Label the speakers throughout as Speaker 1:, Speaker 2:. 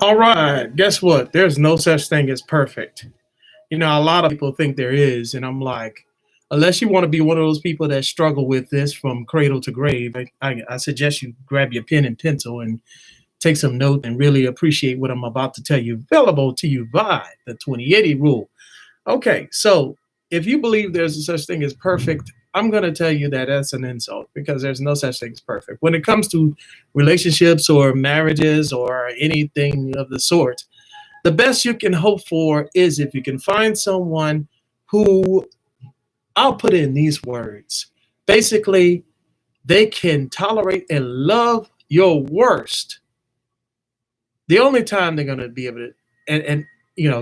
Speaker 1: All right, guess what? There's no such thing as perfect. A lot of people think there is, and I'm like, unless you want to be one of those people that struggle with this from cradle to grave, I suggest you grab your pen and pencil and take some notes and really appreciate what I'm about to tell you, available to you by the 2080 rule. Okay, so if you believe there's a such thing as perfect, I'm going to tell you that that's an insult because there's no such thing as perfect. When it comes to relationships or marriages or anything of the sort, the best you can hope for is if you can find someone who, I'll put in these words, basically, they can tolerate and love your worst. The only time they're going to be able to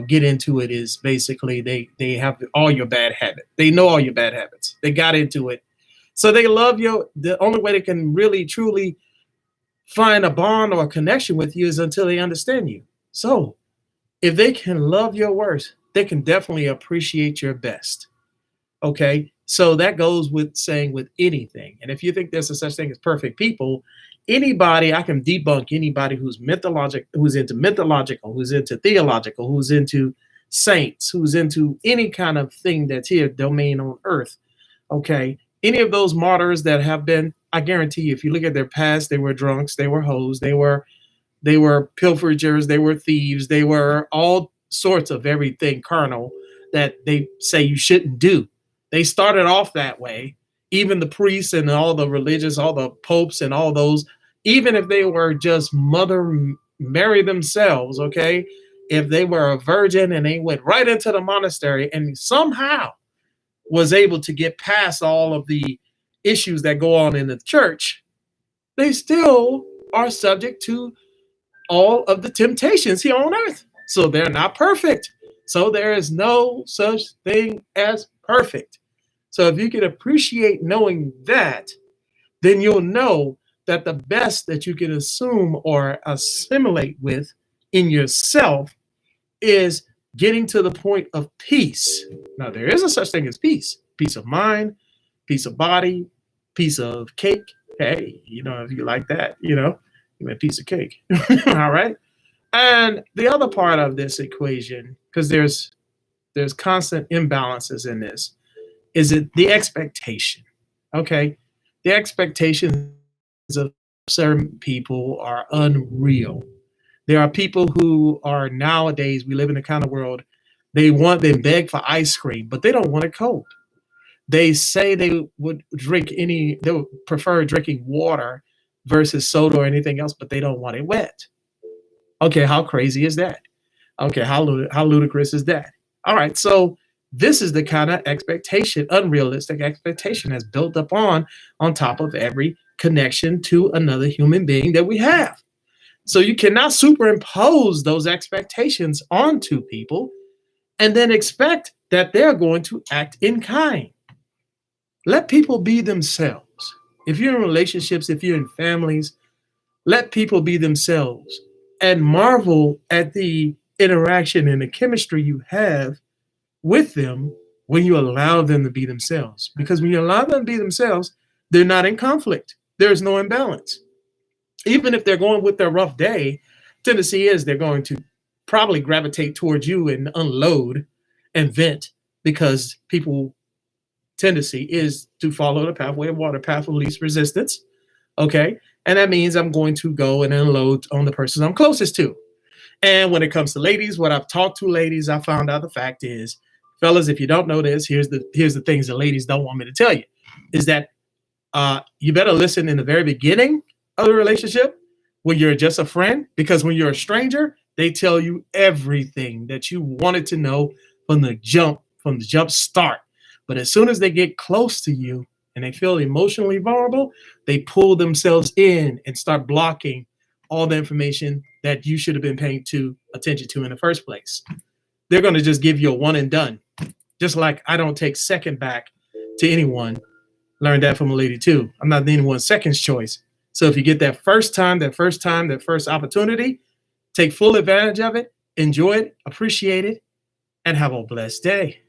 Speaker 1: get into it is basically they have all your bad habits. They know all your bad habits. They got into it, so they love you. The only way they can really truly find a bond or a connection with you is until they understand you. So if they can love your worst, they can definitely appreciate your best. Okay. So that goes with saying with anything. And if you think there's a such thing as perfect people, anybody, I can debunk anybody who's mythologic, who's into mythological, who's into theological, who's into saints, who's into any kind of thing that's here, domain on earth. Okay. Any of those martyrs that have been, I guarantee you, if you look at their past, they were drunks, they were hoes, they were pilferers, they were thieves, they were all sorts of everything carnal that they say you shouldn't do. They started off that way. Even the priests and all the religious, all the popes and all those, even if they were just Mother Mary themselves, okay, if they were a virgin and they went right into the monastery and somehow was able to get past all of the issues that go on in the church, they still are subject to all of the temptations here on earth. So they're not perfect. So there is no such thing as perfect. So if you can appreciate knowing that, then you'll know that the best that you can assume or assimilate with in yourself is getting to the point of peace. Now, there is a such thing as peace of mind, peace of body, piece of cake. Hey, if you like that, you a piece of cake. All right. And the other part of this equation, because there's constant imbalances in this, is it the expectation? Okay. The expectations of certain people are unreal. There are people who are nowadays, we live in a kind of world, they beg for ice cream, but they don't want it cold. They say they would prefer drinking water versus soda or anything else, but they don't want it wet. Okay, how crazy is that? Okay, how ludicrous is that? All right, so this is the kind of expectation, unrealistic expectation that's built up on top of every connection to another human being that we have. So you cannot superimpose those expectations onto people and then expect that they're going to act in kind. Let people be themselves. If you're in relationships, if you're in families, let people be themselves and marvel at the interaction and the chemistry you have with them when you allow them to be themselves. Because when you allow them to be themselves, they're not in conflict. There's no imbalance. Even if they're going with their rough day, tendency is they're going to probably gravitate towards you and unload and vent because people tendency is to follow the pathway of water, path of least resistance. Okay. And that means I'm going to go and unload on the person I'm closest to. And when it comes to ladies, what I've talked to ladies, I found out the fact is, fellas, if you don't know this, here's the things that ladies don't want me to tell you, is that you better listen in the very beginning of the relationship when you're just a friend, because when you're a stranger, they tell you everything that you wanted to know from the jump start. But as soon as they get close to you and they feel emotionally vulnerable, they pull themselves in and start blocking all the information that you should have been paying attention to in the first place. They're going to just give you a one and done. Just like I don't take second back to anyone. Learned that from a lady too. I'm not anyone's second choice. So if you get that first opportunity, take full advantage of it, enjoy it, appreciate it, and have a blessed day.